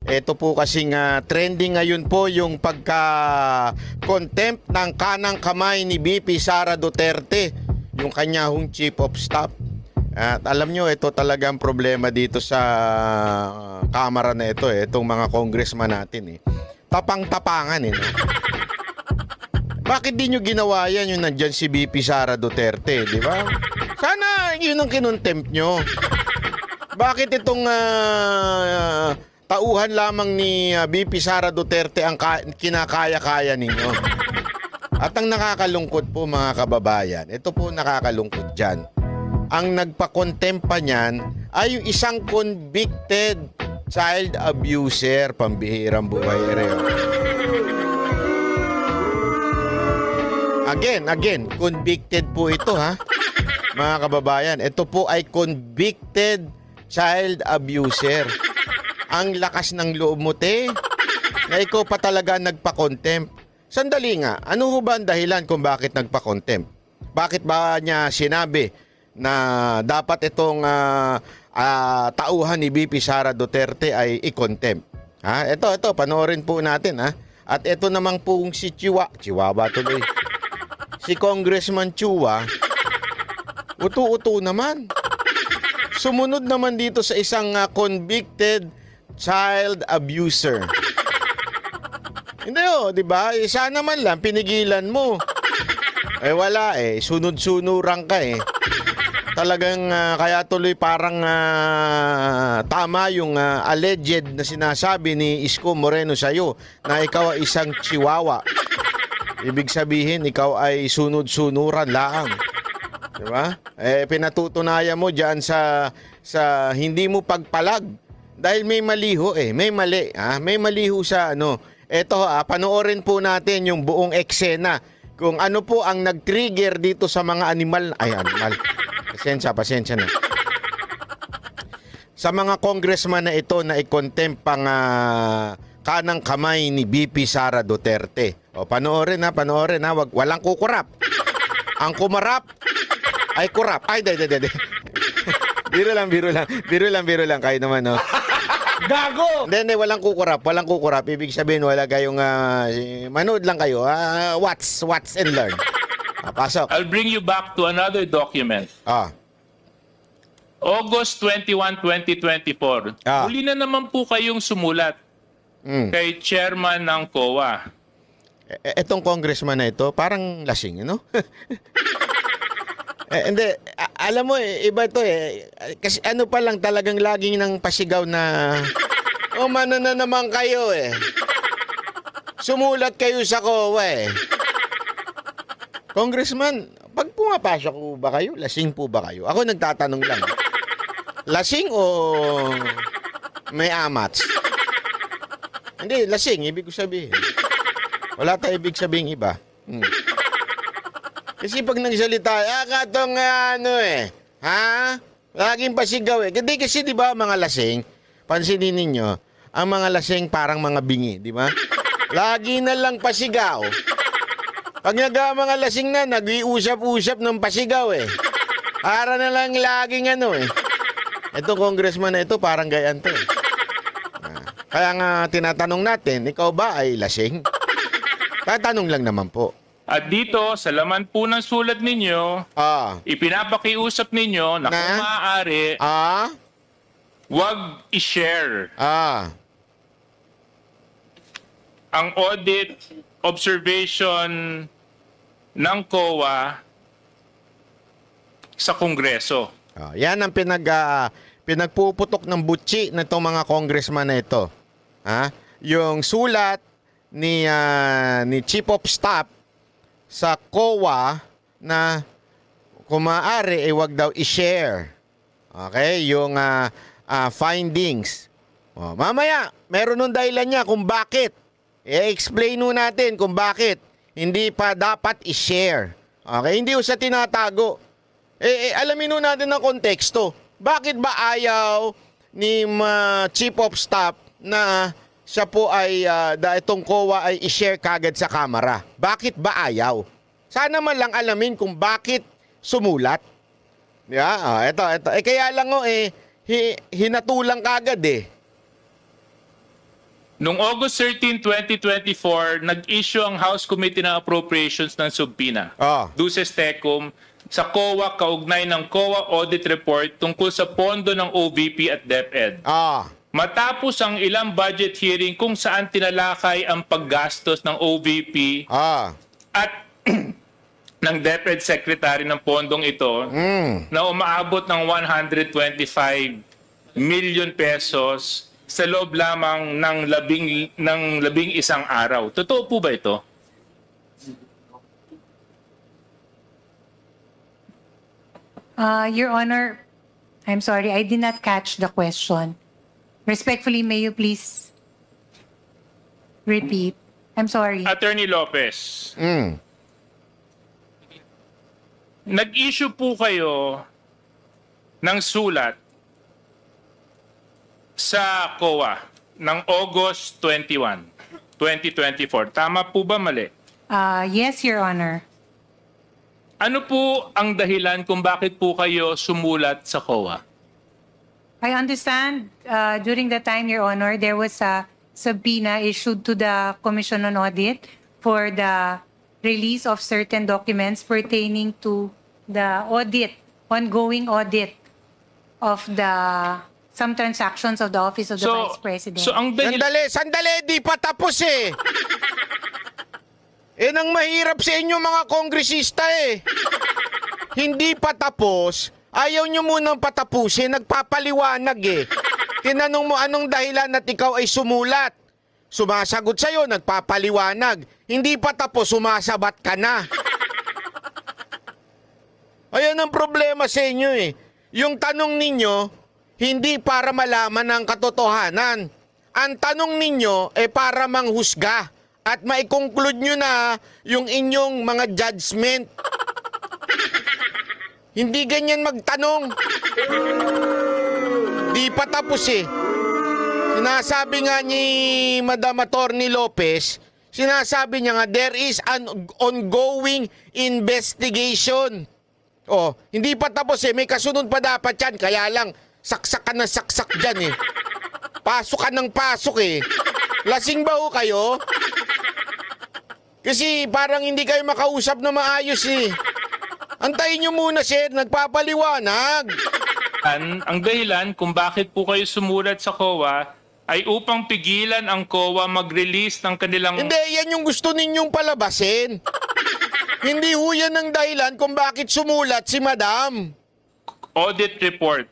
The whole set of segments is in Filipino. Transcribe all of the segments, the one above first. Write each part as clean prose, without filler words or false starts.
Ito po kasing trending ngayon po yung pagka-contempt ng kanang kamay ni VP Sara Duterte, yung kanya hong chief of staff. At alam nyo, ito talagang problema dito sa kamara na ito, itong mga congressman natin. Tapang-tapangan. No? Bakit di nyo ginawa yan yung nandyan si VP Sara Duterte, di ba? Sana yun ang kinontempt nyo. Bakit itong tauhan lamang ni VP Sara Duterte ang kinakaya-kaya ninyo? At ang nakakalungkot po mga kababayan, ito po nakakalungkot dyan. Ang nagpa-contempt pa niyan ay yung isang convicted child abuser, pambihirang buhay reo. Again, convicted po ito ha. Mga kababayan, ito po ay convicted child abuser. Ang lakas ng loob mo, te, na ikaw pa talaga nagpa-contempt. Sandali nga, ano ho ba ang dahilan kung bakit nagpa-contempt? Bakit ba niya sinabi na dapat itong tauhan ni VP Sara Duterte ay i-contempt? Ito, panoorin po natin ha. At ito namang pong si Chihuahua tuloy. Si Congressman Chua, utu-utu naman. Sumunod naman dito sa isang convicted child abuser. Hindi di ba? Sana naman lang pinigilan mo. Wala sunod-sunuran ka Talagang kaya tuloy parang tama yung alleged na sinasabi ni Isko Moreno sa'yo na ikaw ay isang chihuahua. Ibig sabihin, ikaw ay sunod-sunuran lang. Diba? Pinatutunayan mo dyan sa hindi mo pagpalag. Dahil may mali ho may mali. May mali ho sa ano. Eto panoorin po natin yung buong eksena. Kung ano po ang nag-trigger dito sa mga animal. Animal. Pasensya na. Sa mga congressman na ito na i-contempt pang kanang kamay ni VP Sara Duterte. Panoorin ha. Walang kukurap. Ang kumarap ay kurap. Hindi. Biro lang kayo naman, no? Gago! Hindi, walang kukurap. Ibig sabihin, wala kayong, manood lang kayo. Watch and learn. Pasok. I'll bring you back to another document. August 21, 2024. Huli na naman po kayong sumulat kay chairman ng COA. Etong congressman na ito, parang lasing, no? Hindi, alam mo iba to kasi ano pa lang talagang laging nang pasigaw na mano na naman kayo Sumulat kayo sa COA Congressman, pag pumapasok po ba kayo? Lasing po ba kayo? Ako nagtatanong lang. Lasing o may amats? Hindi, lasing, ibig ko sabihin. Wala tayong ibig sabihin iba. Kasi pag nagsalita, katong laging pasigaw Hindi kasi di ba mga lasing, pansinin ninyo, ang mga lasing parang mga bingi, di ba? Lagi na lang pasigaw. Pag mga lasing na, nag-iusap-usap ng pasigaw Para na lang laging Ito congressman na ito, parang gayan to Kaya nga tinatanong natin, ikaw ba ay lasing? Tatanong lang naman po. At dito, sa laman po ng sulat ninyo, ipinapakiusap ninyo na kung maaari, wag i-share ang audit observation ng COA sa Kongreso. Yan ang pinagpuputok ng butsi na itong mga congressman na ito. Yung sulat ni Chief of Staff sa COA na kung maaari wag daw i-share. Okay? Yung findings. Mamaya, meron nung dahilan niya kung bakit. I-explain nun natin kung bakit hindi pa dapat i-share. Okay? Hindi sa tinatago. Alamin nun natin ang konteksto. Bakit ba ayaw ni Chief of Staff na siya po ay itong COA ay i-share kagad sa kamera? Bakit ba ayaw? Sana man lang alamin kung bakit sumulat. Ito. Kaya lang hinatulang kagad Noong August 13, 2024, nag-issue ang House Committee ng Appropriations ng subpoena. Duces Tecum sa COA kaugnay ng COA Audit Report tungkol sa pondo ng OVP at DepEd. Matapos ang ilang budget hearing kung saan tinalakay ang paggastos ng OVP at ng DepEd Secretary ng pondong ito na umaabot ng 125 million pesos sa loob lamang ng labing isang araw. Totoo po ba ito? Your Honor, I'm sorry, I did not catch the question. Respectfully, may you please repeat? I'm sorry. Attorney Lopez, nag-issue po kayo ng sulat sa COA ng August 21, 2024. Tama po ba mali? Yes, Your Honor. Ano po ang dahilan kung bakit po kayo sumulat sa COA? I understand during the time, Your Honor, there was a subpoena issued to the Commission on Audit for the release of certain documents pertaining to the audit, ongoing audit of some transactions of the Office of the Vice President. So ang Sandali, di pa tapos eh. Nang mahirap sa inyo mga kongresista eh. Hindi pa tapos, ayaw nyo munang patapusin, nagpapaliwanag eh. Tinanong mo anong dahilan at ikaw ay sumulat. Sumasagot sa'yo, nagpapaliwanag. Hindi pa tapos, sumasabat ka na. Ayan ang problema sa inyo eh. Yung tanong ninyo, hindi para malaman ang katotohanan. Ang tanong ninyo ay para manghusga at maikonclude nyo na yung inyong mga judgment. Hindi ganyan magtanong. Di pa tapos eh. Sinasabi nga ni Madam Attorney Lopez, sinasabi niya nga, there is an ongoing investigation. Hindi pa tapos eh. May kasunod pa dapat yan. Kaya lang, saksak ka ng saksak dyan eh. Pasok ka ng pasok eh. Lasing ba ho kayo? Kasi parang hindi kayo makausap na maayos eh. Antayin nyo muna sir, nagpapaliwanag. Ang dahilan kung bakit po kayo sumulat sa COA ay upang pigilan ang COA mag-release ng kanilang... Hindi, yan yung gusto ninyong palabasin. Hindi ho yan ang dahilan kung bakit sumulat si Madam. Audit report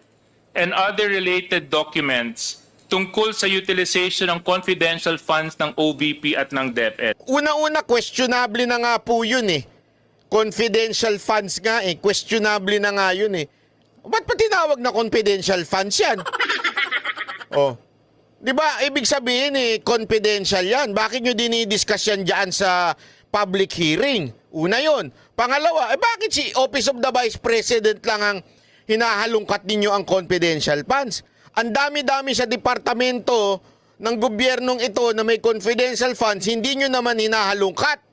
and other related documents tungkol sa utilization ng confidential funds ng OVP at ng DepEd. Una-una, questionable na nga po yun eh. Confidential funds nga eh. Questionable na nga yun eh. Ba't pa tinawag na confidential funds yan? Di ba, ibig sabihin eh, confidential yan. Bakit nyo dinidiscuss yan dyan sa public hearing? Una yon. Pangalawa, bakit si Office of the Vice President lang ang hinahalungkat ninyo ang confidential funds? Ang dami-dami sa departamento ng gobyernong ito na may confidential funds, hindi nyo naman hinahalungkat.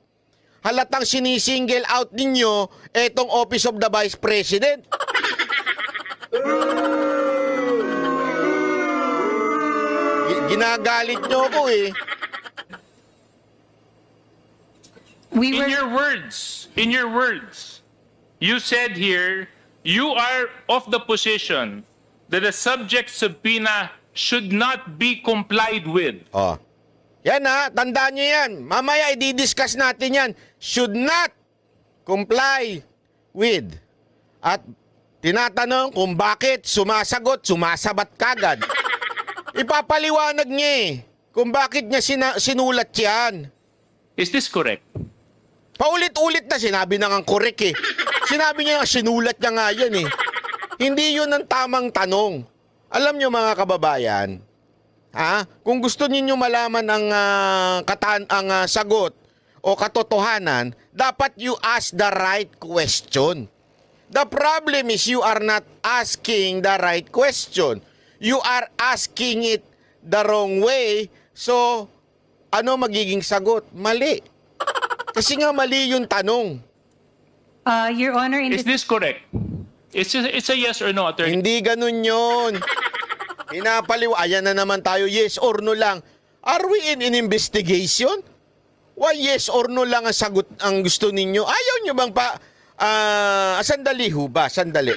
Halatang sinisingle out ninyo etong Office of the Vice President. Ginagalit nyo ako eh. In your words, you said here, you are of the position that the subject subpoena should not be complied with. Yan ha, tandaan nyo yan. Mamaya i-discuss natin yan. Should not comply with. At tinatanong kung bakit sumasagot, sumasabat kagad. Ipapaliwanag niya eh kung bakit niya sinulat yan. Is this correct? Paulit-ulit na sinabi na nga correct eh. Sinabi niya nga sinulat niya nga yan eh. Hindi yun ang tamang tanong. Alam niyo mga kababayan, kung gusto niyo malaman ang sagot o katotohanan, dapat you ask the right question. The problem is you are not asking the right question. You are asking it the wrong way. So, ano magiging sagot? Mali. Kasi nga mali yung tanong. Your Honor, is this correct? It's a yes or no, Attorney. Hindi ganun yun. Ayan na naman tayo, yes or no lang. Are we in an investigation? Why yes or no lang ang sagot ang gusto ninyo? Ayaw nyo bang sandali ho ba? Sandali.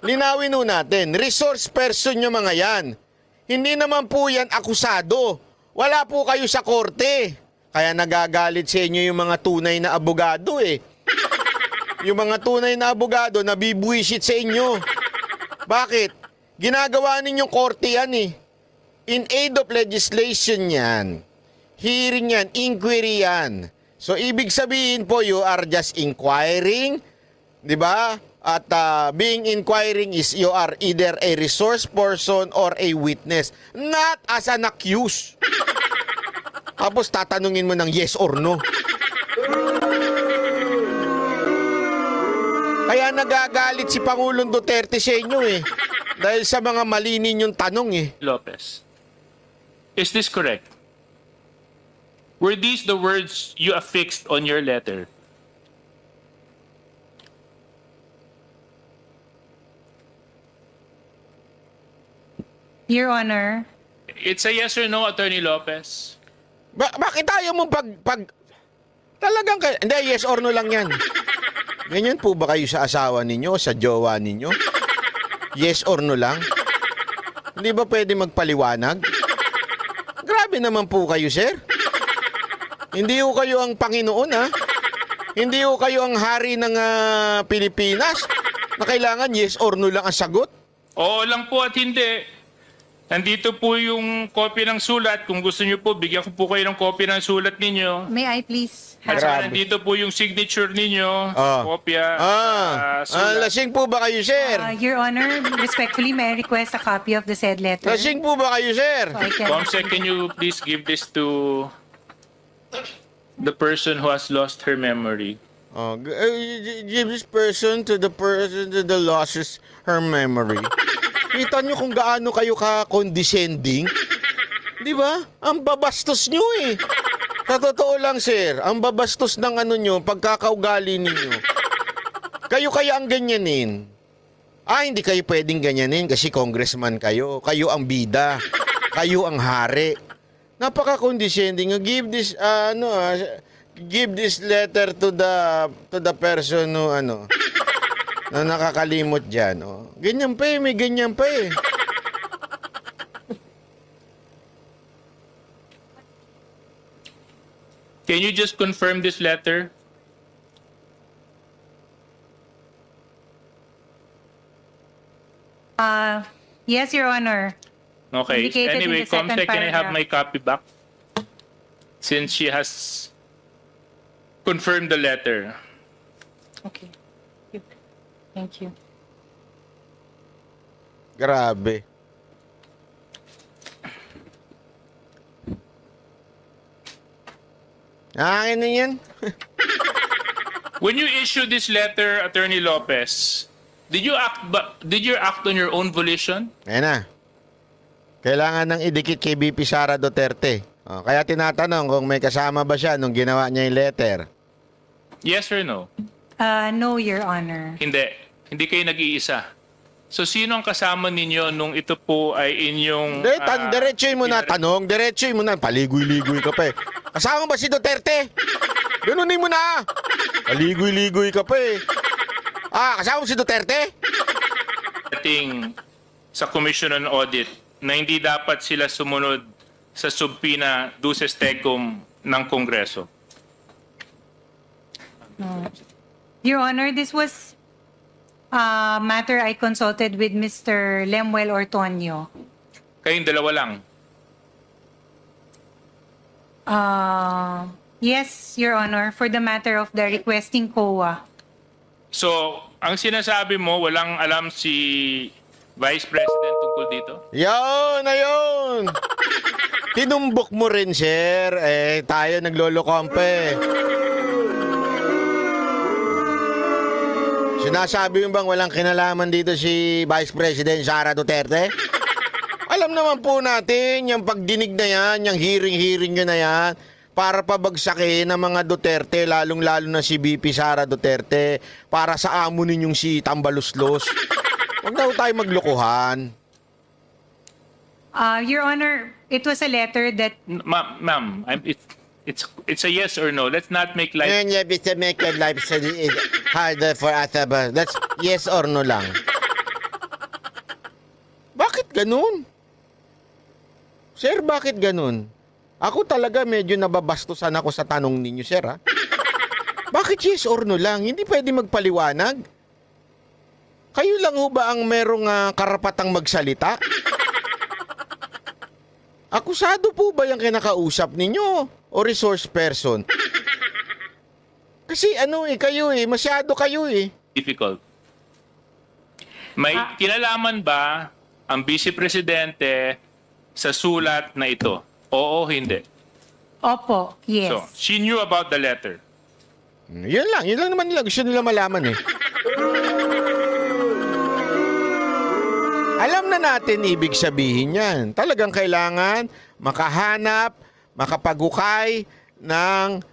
Linawin ho natin. Resource person nyo mga yan. Hindi naman po yan akusado. Wala po kayo sa korte. Kaya nagagalit sa inyo yung mga tunay na abogado eh. Yung mga tunay na abogado nabibwisit sa inyo. Bakit? Ginagawa ninyong korte yan eh. In aid of legislation yan. Hearing yan, inquiry yan. So, ibig sabihin po, you are just inquiring, di ba? At being inquiring is you are either a resource person or a witness. Not as an accused. Tapos tatanungin mo ng yes or no. Kaya nagagalit si Pangulong Duterte sa inyo eh. Dahil sa mga mali ninyong tanong eh. Lopez, is this correct? Were these the words you affixed on your letter? Your Honor, It's a yes or no, Attorney Lopez. Bakit ayaw mo talagang hindi, yes or no lang yan. Ganyan po ba kayo sa asawa ninyo, sa jowa ninyo? Yes or no lang? Hindi ba pwede magpaliwanag? Grabe naman po kayo, sir. Hindi ho kayo ang Panginoon, ha? Hindi ho kayo ang hari ng Pilipinas na kailangan yes or no lang ang sagot? Oo lang po at hindi. Nandito po yung kopya ng sulat. Kung gusto niyo po, bigyan ko po kayo ng kopya ng sulat ninyo. may I please At have... saka Grabe. nandito po yung signature ninyo, kopya, sulat. Lasing po ba kayo, sir? Your Honor, respectfully, may I request a copy of the said letter? Lasing po ba kayo, sir? So I can... Comsec, can you please give this to the person who has lost her memory? Give this person to the person that loses her memory. Kita nyo kung gaano kayo ka-condescending? Di ba? Ang babastos nyo eh. Sa totoo lang, sir, ang babastos ng nyo, pagkakaugali ninyo. Kayo kaya ang ganyanin. Hindi kayo pwedeng ganyanin kasi congressman kayo. Kayo ang bida. Kayo ang hari. Napaka-condescending. Give this letter to the person who na nakakalimot dyan. Oh. Ganyan pa eh, may ganyan pa eh. Can you just confirm this letter? Yes, Your Honor. Okay. Indicated in Anyway, the second Comsec, can I have paragraph. my copy back? Since she has confirmed the letter. Okay. Thank you. Grabe. Akin na yan. When you issue this letter, Attorney Lopez, did you act on your own volition? Ayan na. Kailangan nang idikit kay BP Sara Duterte. Kaya tinatanong kung may kasama ba siya nung ginawa niya yung letter. Yes or no? No, Your Honor. Hindi. Hindi kayo nag-iisa. So, sino ang kasama ninyo nung ito po ay inyong... Diretsoy mo na tanong. Diretsoy mo na. Paligoy-ligoy ka pa eh. Kasama ba si Duterte? Ganunin mo na. Paligoy-ligoy ka pa eh. Kasama mo si Duterte? Dating sa Commission on Audit na hindi dapat sila sumunod sa subpoena duces tecum ng Kongreso. Your Honor, this was a matter I consulted with Mr. Lemuel Ortonio. Kayong dalawa lang. Yes, Your Honor, for the matter of the requesting COA. So, ang sinasabi mo, walang alam si Vice President tungkol dito? Yun na yun. Tinumbok mo rin, sir. Tayo naglolokom pa eh. Sinasabi mo bang walang kinalaman dito si Vice President Sara Duterte? Alam naman po natin, yung pagdinig na yan, yung hearing nyo na yan, para pabagsakin ng mga Duterte, lalong-lalo na si BP Sara Duterte, para sa amo ninyong si Tambaluslos. Huwag na tayo maglokohan. Your Honor, It was a letter that Ma'am, it's a yes or no. Let's not make life. And yeah, to make your life harder for us. That's yes or no lang. Bakit ganun? Sir, bakit ganun? Ako talaga medyo nababastusan ako sa tanong ninyo, sir, ha? Bakit yes or no lang? Hindi pwede magpaliwanag? Kayo lang ho ba ang merong karapatang magsalita? Akusado po ba yung kinakausap ninyo? O resource person? Kasi kayo masyado kayo Difficult. May kinalaman ba ang Vice Presidente sa sulat na ito? Oo, hindi. Opo, yes. So, she knew about the letter. Yun lang naman nila. Gusto nila malaman Alam na natin ibig sabihin yan. Talagang kailangan makahanap, makapagukay ng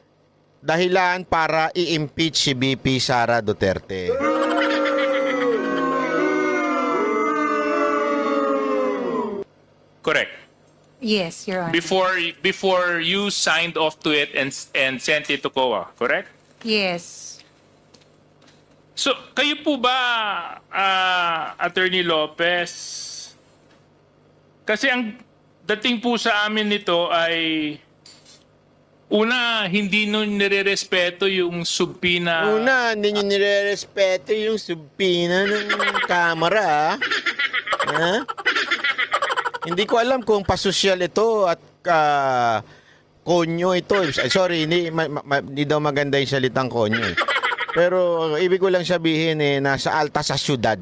dahilan para i-impeach si VP Sara Duterte. Correct. Yes, Your Honor. Before you signed off to it and sent it to COA, correct? Yes. So, kayo po ba, Attorney Lopez, kasi ang dating po sa amin nito ay, una, hindi nyo nire-respeto yung subpina. Una, hindi nyo nire-respeto yung subpina ng kamera, ha? Hindi ko alam kung pasosyal ito at konyo ito. Sorry, hindi daw maganda yung salitang konyo. Pero ibig ko lang sabihin nasa alta sa syudad.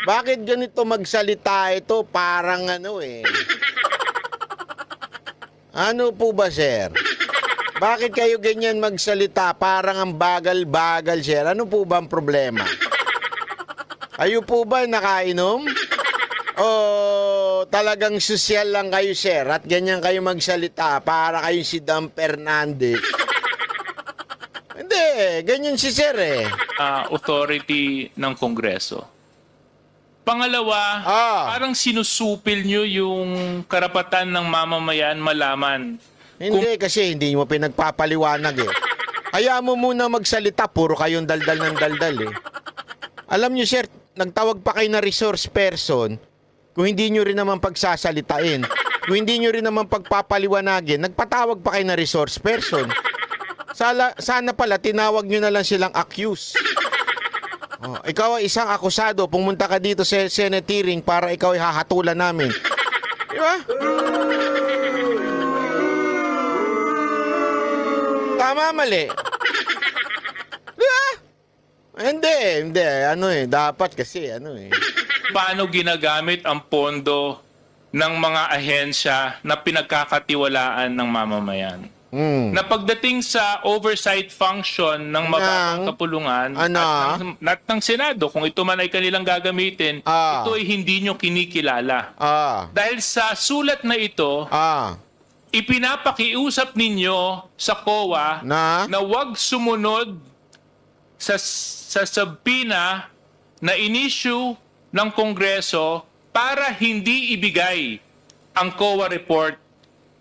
Bakit ganito magsalita ito? Parang Ano po ba, sir? Bakit kayo ganyan magsalita? Parang ang bagal-bagal, sir. Ano po ba ang problema? Kayo po ba nakainom? O talagang sosyal lang kayo, sir, at ganyan kayo magsalita para kayong si Dan Fernandez? Hindi, ganyan si sir Authority ng Kongreso. Pangalawa, parang sinusupil nyo yung karapatan ng mamamayan malaman. Hindi, kasi hindi mo pinagpapaliwanag Kaya mo muna magsalita, puro kayong daldal ng daldal Alam nyo, sir, nagtawag pa kayo na resource person. Kung hindi nyo rin naman pagsasalitain, kung hindi nyo rin naman pagpapaliwanagin, nagpatawag pa kayo na resource person. Sana pala, tinawag nyo na lang silang accused. Ikaw ay isang akusado, pumunta ka dito sa Senate hearing para ikaw ay hahatulan namin. Di ba? Tama, mali. Di ba? Hindi. Dapat kasi Paano ginagamit ang pondo ng mga ahensya na pinagkakatiwalaan ng mamamayan? Na pagdating sa oversight function ng mababang kapulungan at ng Senado, kung ito man ay kanilang gagamitin, ito ay hindi nyo kinikilala. Dahil sa sulat na ito, ipinapakiusap ninyo sa COA na huwag sumunod sa subpoena na in-issue ng Kongreso para hindi ibigay ang COA report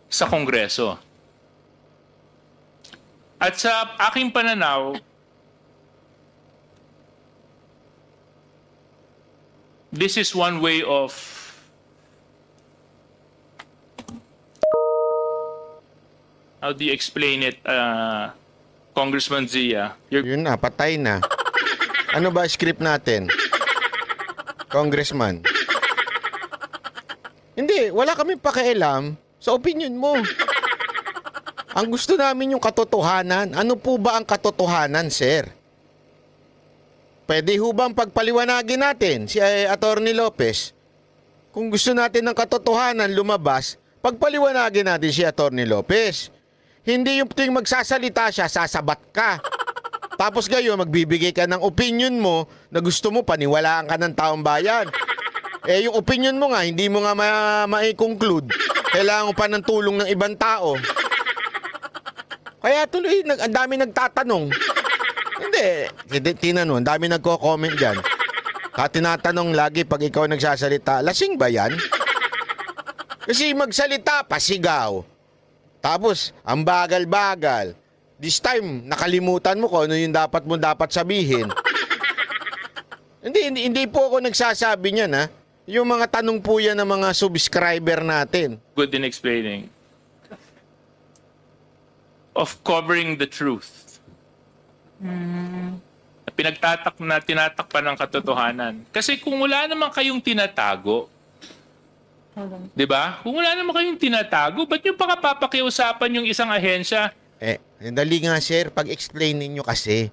sa Kongreso. At sa aking pananaw, this is one way of how do you explain it, Congressman Zia? Yun na, patay na. Ano ba script natin? Congressman. Hindi, wala kaming pakialam sa opinion mo. Ang gusto namin yung katotohanan. Ano po ba ang katotohanan, sir? Pwede ho bang pagpaliwanagin natin si Attorney Lopez? Kung gusto natin ng katotohanan lumabas, pagpaliwanagin natin si Attorney Lopez. Hindi yung tuwing magsasalita siya, sasabat ka. Tapos ngayon, magbibigay ka ng opinion mo na gusto mo paniwalaan ka ng taong bayan. Yung opinion mo nga, hindi mo nga ma-conclude. Kailangan mo pa ng tulong ng ibang tao. Kaya tuloy, ang dami nagtatanong. Hindi, tinanong, ang dami nagko-comment dyan. Tinatanong lagi pag ikaw nagsasalita, lasing ba yan? Kasi magsalita, pasigaw. Tapos, ang bagal-bagal. This time, nakalimutan mo kung ano yung dapat sabihin. Hindi po ako nagsasabi niyan, ha? Yung mga tanong po yan ng mga subscriber natin. Good in explaining. Of covering the truth. Tinatakpan ng katotohanan. Kasi kung wala naman kayong tinatago, di ba? Kung wala naman kayong tinatago, ba't nyo pa papakiusapan yung isang ahensya? Dali nga, sir. Pag-explain ninyo kasi.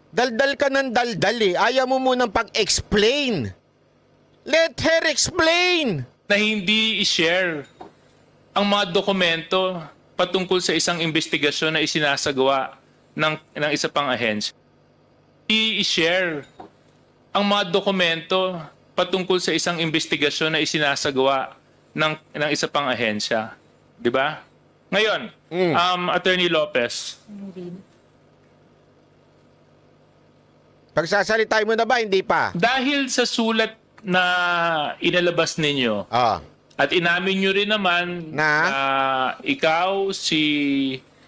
Daldal ka ng daldal eh. Ayaw mo munang pag-explain. Let her explain. Na hindi i-share ang mga dokumento patungkol sa isang investigasyon na isinasagawa ng isa pang ahensya. I-share ang mga dokumento patungkol sa isang investigasyon na isinasagawa ng isa pang ahensya. Di ba? Ngayon, Attorney Lopez. Pagsasalitay mo na ba? Hindi pa. Dahil sa sulat na inalabas ninyo, at inamin nyo rin naman na ikaw, si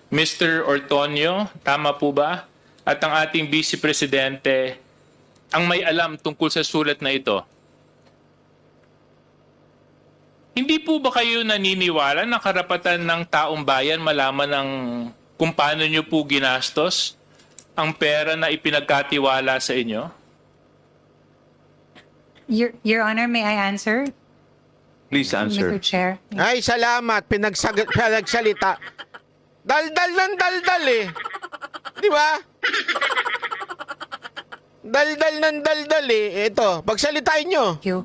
Mr. Ortonio, tama po ba? At ang ating Vice Presidente ang may alam tungkol sa sulat na ito. Hindi po ba kayo naniniwala na karapatan ng taong bayan malaman kung paano nyo po ginastos ang pera na ipinagkatiwala sa inyo? Your Honor, may I answer? Please answer. Mr. Chair. Ay, salamat. Pinagsalita. Daldal ng daldal eh. Di ba? Daldal ng daldal eh. Ito, pagsalitain nyo. Thank you.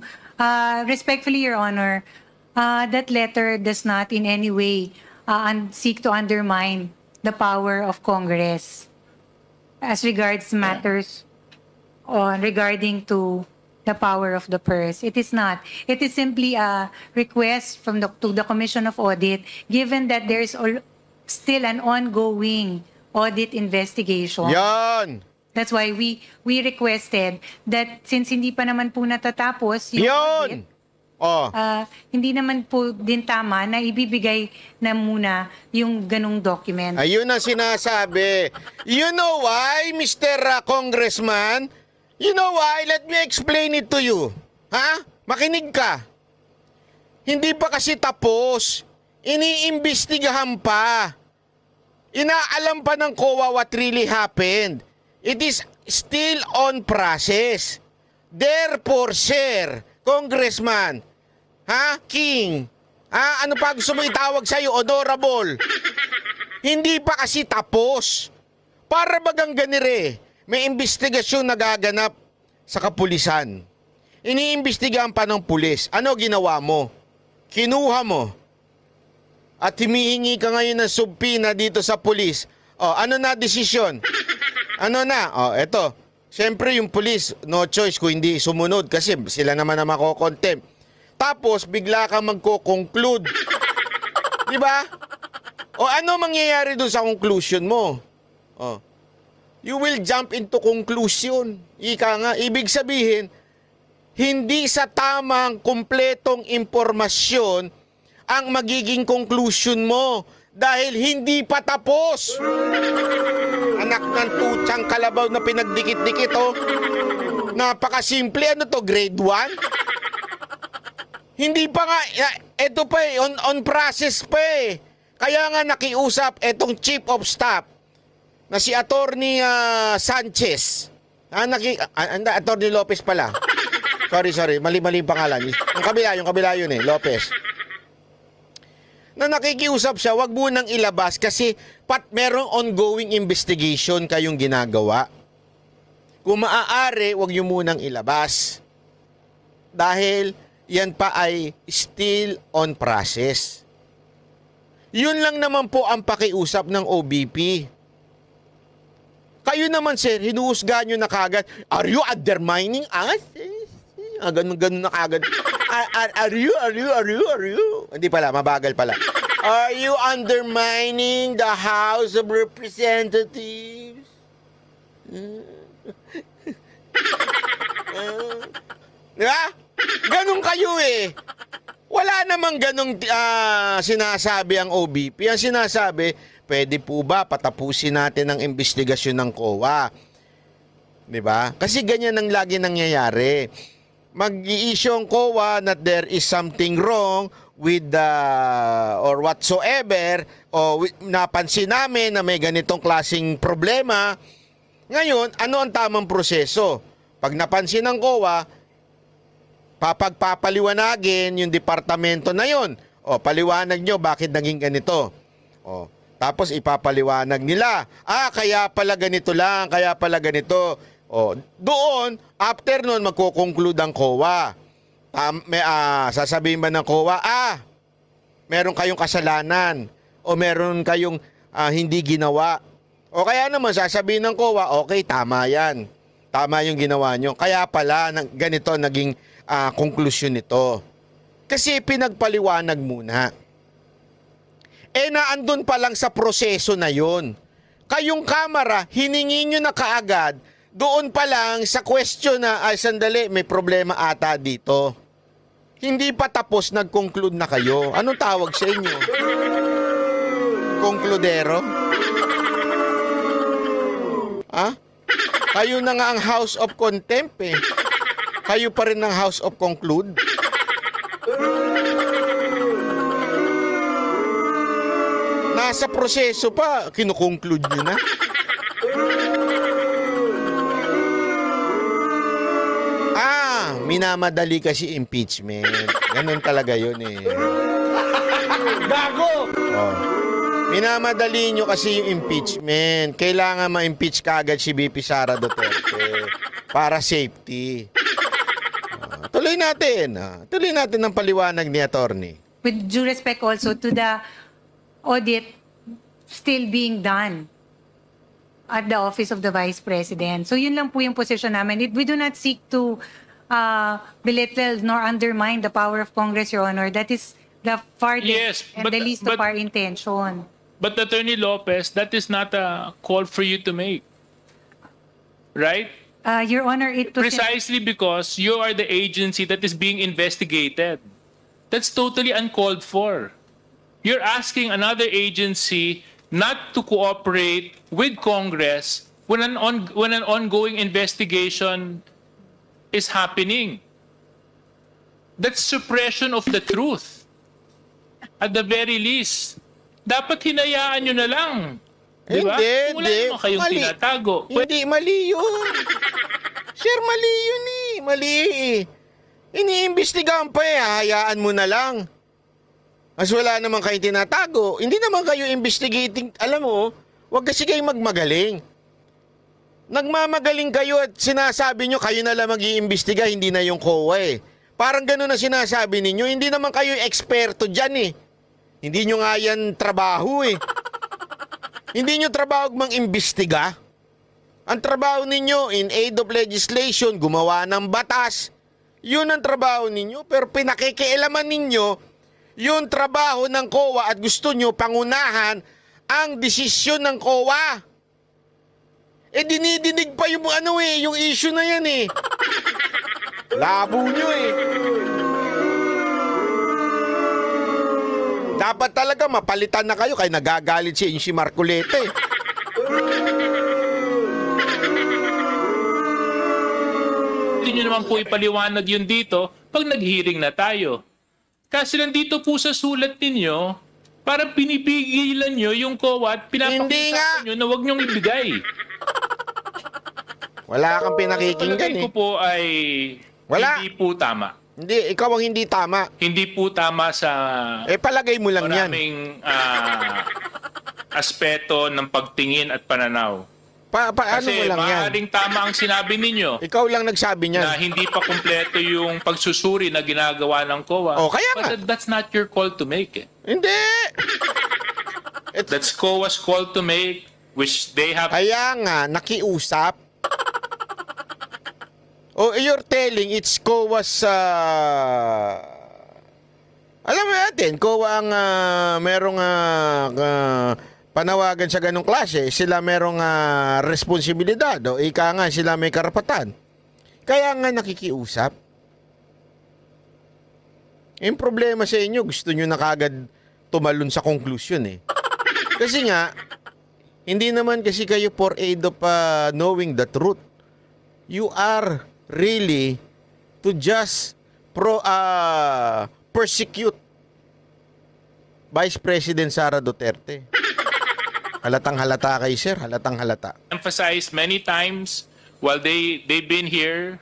Respectfully, Your Honor, that letter does not in any way seek to undermine the power of Congress as regards matters regarding to the power of the purse. It is not. It is simply a request to the Commission of Audit, given that there is still an ongoing audit investigation. Yan. That's why we requested that since hindi pa naman po natatapos yung audit, hindi naman po din tama na ibibigay na muna yung ganung document. Ayun ang sinasabi. You know why, Mr. Congressman? You know why? Let me explain it to you. Ha? Makinig ka. Hindi pa kasi tapos. Iniimbestigahan pa. Inaalam pa ng COA what really happened. It is still on process. Therefore, sir, Congressman, King, ano pa gusto mo itawag sa'yo, Honorable? Hindi pa kasi tapos. Para bagang ganire, may investigasyon nagaganap sa kapulisan. Iniimbestigahan pa ng pulis. Ano ginawa mo? Kinuha mo. At humihingi ka ngayon ng subpoena dito sa pulis. Ano na desisyon? Ano na? Eto. Siyempre yung pulis, no choice kung hindi sumunod kasi sila naman na makokontempt. Tapos bigla kang magko-conclude. Di ba? Ano mangyayari dun sa conclusion mo? You will jump into conclusion. Ika nga, ibig sabihin, hindi sa tamang kumpletong impormasyon ang magiging conclusion mo dahil hindi pa tapos. Anak ng tutsang kalabaw na pinagdikit-dikit, Napakasimple. Ano to, grade 1? Hindi pa nga, eto pa on process pa eh. Kaya nga nakiusap etong Chief of Staff na si Attorney Sanchez. Attorney Lopez pala. Sorry. Mali yung pangalan. Yung kabila yun eh, Lopez. Na nakikiusap siya, wag mo nang ilabas kasi merong ongoing investigation kayong ginagawa. Kung maaari, wag nyo munang ilabas. Dahil yan pa ay still on process. Yun lang naman po ang pakiusap ng OBP. Kayo naman, sir, hinuhusgahan nyo na kagad. Are you undermining us? Ganun na kagad. Are you? Hindi pala, mabagal pala. Are you undermining the House of Representatives? Diba? Ganun kayo eh. Wala namang ganong sinasabi ang OBP. Ang sinasabi, pwede po ba patapusin natin ang investigasyon ng COA? 'Di ba? Kasi ganyan ang lagi nangyayari. Mag-i-issue ang COA that there is something wrong with the or whatsoever, o napansin namin na may ganitong klaseng problema. Ngayon, ano ang tamang proseso? Pag napansin ng COA, papagpapaliwanagin yung departamento na yon. O, paliwanag nyo bakit naging ganito. O, tapos ipapaliwanag nila. Kaya pala ganito lang, kaya pala ganito. O, doon, after nun, magkukonclude ang COA. Sasabihin ba ng COA, meron kayong kasalanan o meron kayong hindi ginawa. O kaya naman, sasabihin ng COA, okay, tama yan. Tama yung ginawa nyo. Kaya pala, ganito naging konklusyon nito. Kasi pinagpaliwanag muna. Naandun pa lang sa proseso na yon. Kayong kamera, hiningi nyo na kaagad, doon pa lang sa question na, sandali, may problema ata dito. Hindi pa tapos, nag-conclude na kayo. Anong tawag sa inyo? Konkludero? Kayo na nga ang House of Contempt eh. Kayo pa rin ng House of Conclude. Nasa proseso pa, kinukonclude nyo na. Minamadali kasi impeachment. Ganun talaga yun eh. Gago! Minamadali nyo kasi yung impeachment. Kailangan ma-impeach kaagad si VP Sara Duterte para safety. Tuloy natin. Tuloy natin ang paliwanag ni Attorney. With due respect also to the audit still being done at the Office of the Vice President. So yun lang po yung position namin. We do not seek to belittle nor undermine the power of Congress, Your Honor. That is the farthest and the least of our intention. But Attorney Lopez, that is not a call for you to make. Right? Your Honor, it was precisely because you are the agency that is being investigated. That's totally uncalled for. You're asking another agency not to cooperate with Congress when an ongoing investigation is happening. That's suppression of the truth. At the very least, dapat hinayaan nyo na lang. Diba? Wala naman kayong tinatago. Hindi, mali yun. Sir, mali yun eh. Mali eh. Iniimbestigahan pa eh. Hayaan mo na lang. Mas wala naman kayong tinatago. Hindi naman kayo investigating. Alam mo, wag kasi kayong magmagaling. Nagmamagaling kayo at sinasabi nyo kayo na lang mag-iimbestiga, hindi na yung COA eh. Parang gano'n na sinasabi ninyo, hindi naman kayo eksperto dyan eh. Hindi nyo nga yan trabaho eh. Hindi nyo trabaho mang-imbestiga. Ang trabaho ninyo in aid of legislation, gumawa ng batas. Yun ang trabaho ninyo, pero pinakikialaman ninyo yung trabaho ng COA at gusto nyo pangunahan ang desisyon ng COA. Dinidinig pa yung yung issue na yan eh. Labo nyo eh. Dapat talaga mapalitan na kayo kaya nagagalit si Marcoleta eh. Hindi nyo naman po ipaliwanag yun dito pag nag-hearing na tayo. Kasi nandito po sa sulat ninyo, para pinipigilan nyo yung COA at pinapakita nyo na huwag nyong ibigay. Wala kang pinakikinggan eh. Ko po ay hindi po tama. Hindi, ikaw ang hindi tama. Hindi po tama sa palagay mo lang yan. Maraming aspeto ng pagtingin at pananaw. Ano mo lang yan? Kasi maaaring tama ang sinabi ninyo. Ikaw lang nagsabi niyan. Na hindi pa kumpleto yung pagsusuri na ginagawa ng COA. Kaya nga. But that's not your call to make eh. Hindi. That's COA's call to make, which they have... Kaya nga, nakiusap. You're telling it's COA's... alam mo natin, COA ang merong panawagan sa ganong klase. Sila merong responsibilidad. O ika nga, sila may karapatan. Kaya nga nakikiusap. Yung problema sa inyo, gusto nyo na kagad tumalon sa conclusion eh. Kasi nga, hindi naman kasi kayo for aid of knowing the truth. You are really to just persecute Vice President Sara Duterte. Halatang halata kayo, sir. Halatang halata. Emphasized many times while they've been here.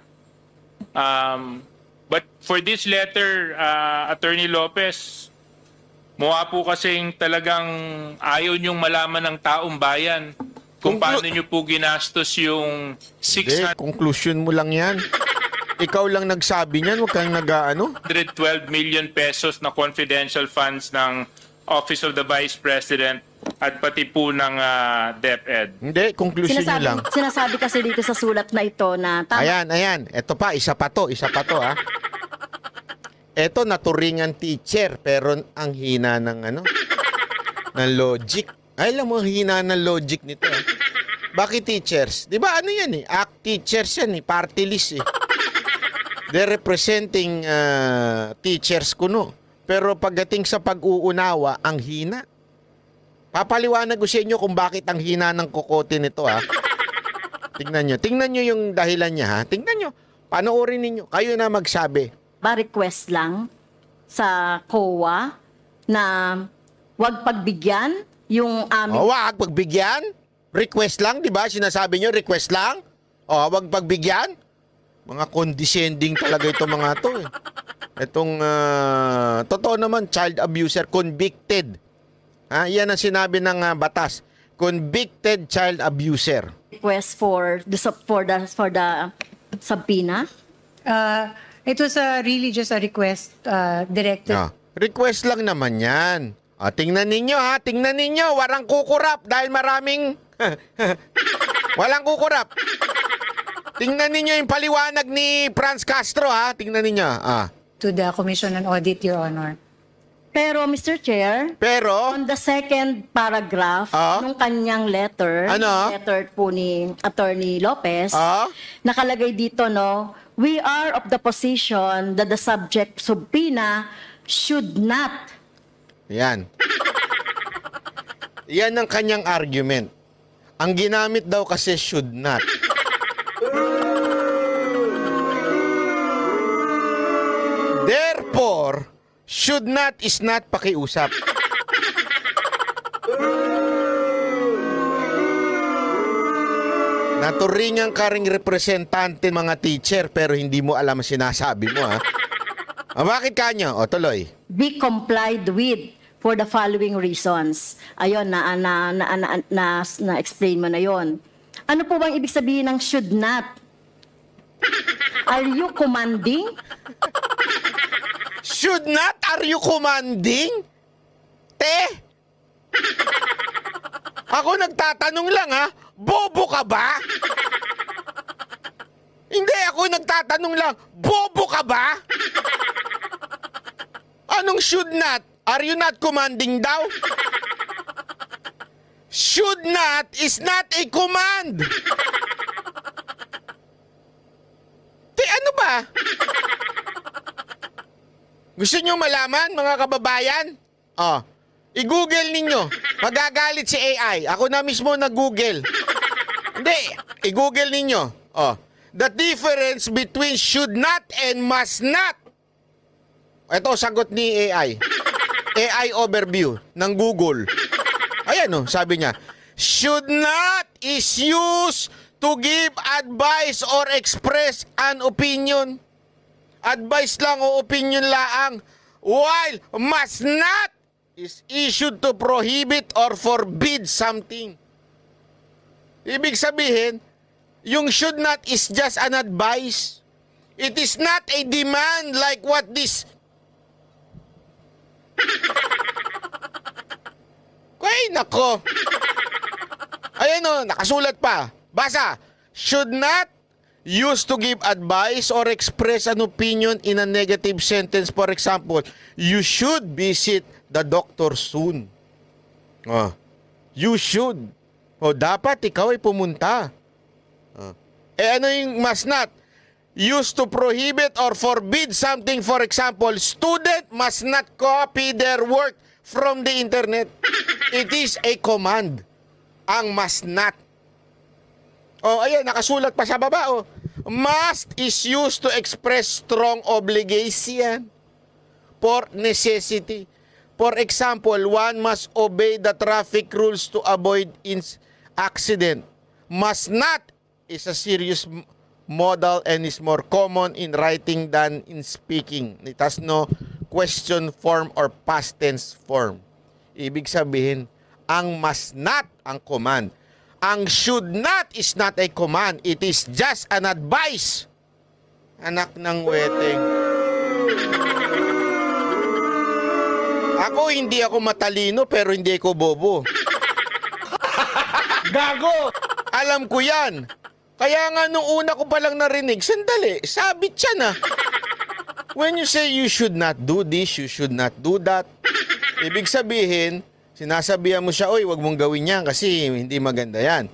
But for this letter, Attorney Lopez, mukha po kasing talagang ayaw niyong malaman ng taong bayan kung paano niyo po ginastos yung 612 conclusion mo lang yan. Ikaw lang nagsabi niyan, huwag kang nag-ano. million pesos na confidential funds ng Office of the Vice President at pati po ng DepEd. Hindi, conclusion niyo lang. Sinasabi kasi dito sa sulat na ito na tama. Ayan. Ito pa, isa pa to ha. Ito, naturingan teacher, pero ang hina ng ng logic. Ay, alam mo, hina ng logic nito. Bakit teachers? Di ba ano yan eh? Act teachers yan eh, party list eh. They're representing teachers kuno. Pero pagdating sa pag-uunawa, ang hina. Papaliwanag ko sa inyo kung bakit ang hina ng kokote nito ha. Tingnan nyo yung dahilan niya ha. Tingnan nyo, panoorin ninyo. Kayo na magsabi. Request lang sa COA na wag pagbigyan yung aming... Wag pagbigyan? Request lang, di ba? Sinasabi nyo, request lang? Wag pagbigyan? Mga condescending talaga itong mga to eh. Itong, totoo naman, child abuser, convicted. Yan ang sinabi ng batas. Convicted child abuser. Request for the subpoena. It was really just a request directed. Request lang naman yan. Tingnan ninyo ha, tingnan ninyo. Walang kukurap dahil maraming... Walang kukurap. Tingnan ninyo yung paliwanag ni Franz Castro ha. Tingnan ninyo. To the Commission on Audit, Your Honor. Pero Mr. Chair, on the second paragraph ng kanyang letter, letter po ni Attorney Lopez, nakalagay dito we are of the position that the subject subpoena should not. Yan. Yan ang kanyang argument. Ang ginamit daw kasi should not. Therefore, should not is not pakiusap. Naturingan ka ring representante mga teacher pero hindi mo alam ang sinasabi mo ha. Bakit kanyo? Tuloy. Be complied with for the following reasons. Ayun, na-explain mo na yon. Ano po bang ibig sabihin ng should not? Are you commanding? Should not? Are you commanding? Ako nagtatanong lang ha. Bobo ka ba? Hindi, ako nagtatanong lang. Bobo ka ba? Anong should not? Are you not commanding daw? Should not is not a command. Ano ba? Gusto nyo malaman, mga kababayan? I-google ninyo. Magagalit si AI. Ako na mismo nag-google. Hindi, i-google ninyo. The difference between should not and must not. Ito, sagot ni AI. AI overview ng Google. Ayan sabi niya. Should not is used to give advice or express an opinion. Advice lang o opinion laang. While must not is issued to prohibit or forbid something. Ibig sabihin, yung should not is just an advice. It is not a demand like what this... Ay, nako. Ayan nakasulat pa. Basa. Should not use to give advice or express an opinion in a negative sentence. For example, you should visit the doctor soon. You should. Dapat ikaw ay pumunta. Ano yung must not? used to prohibit or forbid something. For example, student must not copy their work from the internet. It is a command. Ang must not. Oh, ayan, nakasulat pa sa baba. Oh. Must is used to express strong obligation for necessity. For example, one must obey the traffic rules to avoid accident. Must not is a serious modal and is more common in writing than in speaking. It has no question form or past tense form. Ibig sabihin, ang must not ang command. Ang should not is not a command. It is just an advice. Anak ng weteng. Ako, hindi ako matalino pero hindi ako bobo. Gago! Alam ko yan. Kaya nga nung una ko palang narinig, sandali, sabit siya na. When you say you should not do this, you should not do that, ibig sabihin, sinasabihan mo siya, oy, wag mong gawin yan kasi hindi maganda yan.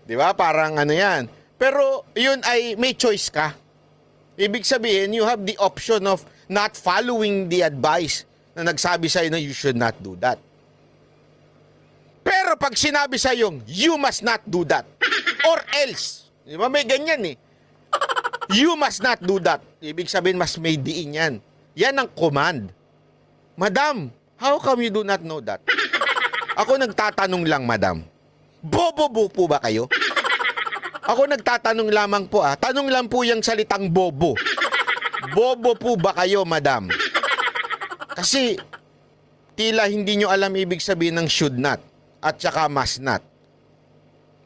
Di ba? Parang ano yan. Pero yun ay may choice ka. Ibig sabihin, you have the option of not following the advice na nagsabi sa'yo na you should not do that. Pero pag sinabi sa'yo, you must not do that. Or else. Di ba? May ganyan eh. You must not do that. Ibig sabihin, mas may diin yan. Yan ang command. Madam, how come you do not know that? Ako nagtatanong lang, madam. Bobo po ba kayo? Ako nagtatanong lamang po Tanong lang po yung salitang bobo. Bobo po ba kayo, madam? Kasi tila hindi nyo alam ibig sabihin ng should not at saka must not.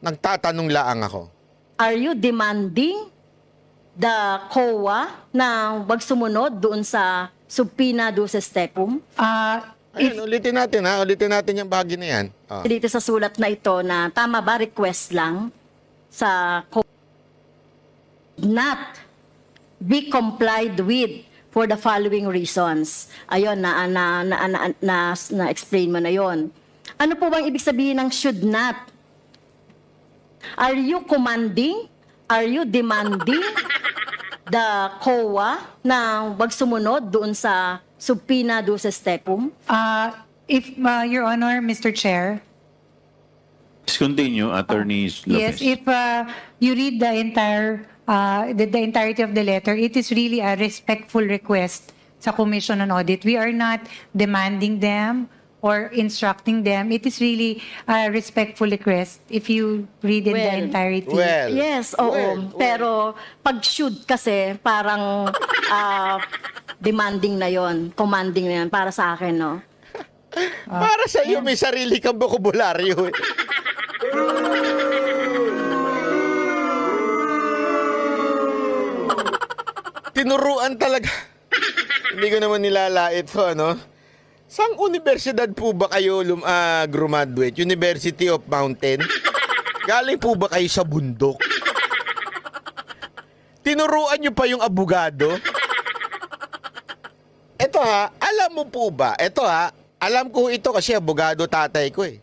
Nagtatanong lang ako. Are you demanding the COA na wag sumunod doon sa subpoena duces tecum? Ayun, ulitin natin Ulitin natin yung bahagi na yan. Dito sa sulat na ito na tama ba request lang sa COA not be complied with for the following reasons. Ayun, na-explain mo na yon. Ano po bang ibig sabihin ng should not? Are you commanding? Are you demanding the COA na wag sumunod doon sa subpoena duces tecum? If, Your Honor, Mr. Chair. Please continue, Attorney Yes, Lopez. if you read the entirety of the letter, it is really a respectful request sa Commission on Audit. We are not demanding them or instructing them. It is really a respectful request if you read in the entirety. Yes, oo. Pero pag should kasi parang demanding na yon, commanding na yon para sa akin, no? Para sa iyo, may sarili kang bokabularyo. Tinuruan talaga. Hindi ko naman nilalait to, ano? Saan universidad po ba kayo graduate? University of Mountain? Galing po ba kayo sa bundok? Tinuruan nyo pa yung abogado? Ito alam mo po ba? Alam ko ito kasi abogado tatay ko eh.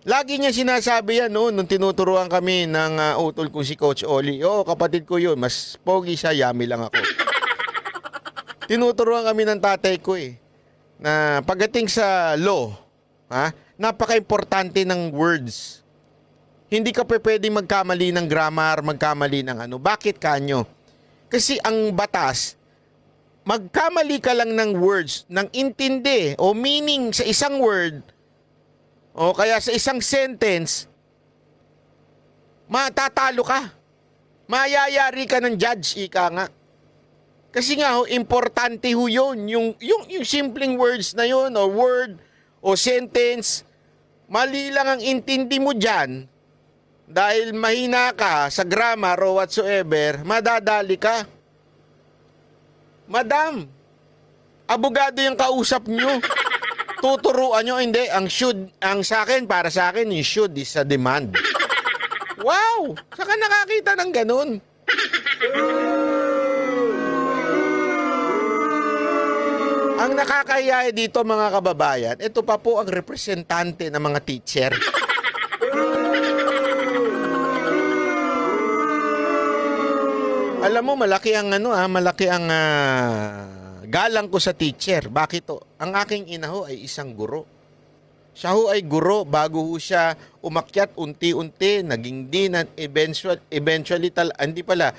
Lagi niya sinasabi yan nung tinuturuan kami ng utol ko si Coach Oli. Kapatid ko yun, mas pogi siya, yummy lang ako. Tinuturuan kami ng tatay ko eh. Na pagdating sa law, napaka-importante ng words. Hindi ka pwedeng magkamali ng grammar, magkamali ng ano. Bakit kanyo? Kasi ang batas, magkamali ka lang ng words, ng intindi o meaning sa isang word, o kaya sa isang sentence, matatalo ka. Mayayari ka ng judge, ika nga. Kasi nga, importante yun. Yung simpleng words na yun, o word, o sentence, mali lang ang intindi mo dyan, dahil mahina ka sa grammar o whatsoever, madadali ka. Madam, abogado yung kausap nyo. Tuturuan nyo, hindi. Ang sa akin, para sa akin, yung should is a demand. Wow! Saka nakakita ng ganun. Ang nakakahiya dito mga kababayan, ito pa po ang representante ng mga teacher. Alam mo, malaki ang galang ko sa teacher. Bakit to? Ang aking ina ho ay isang guro. Siya ho ay guro bago ho siya umakyat unti-unti, naging dean at eventually tama.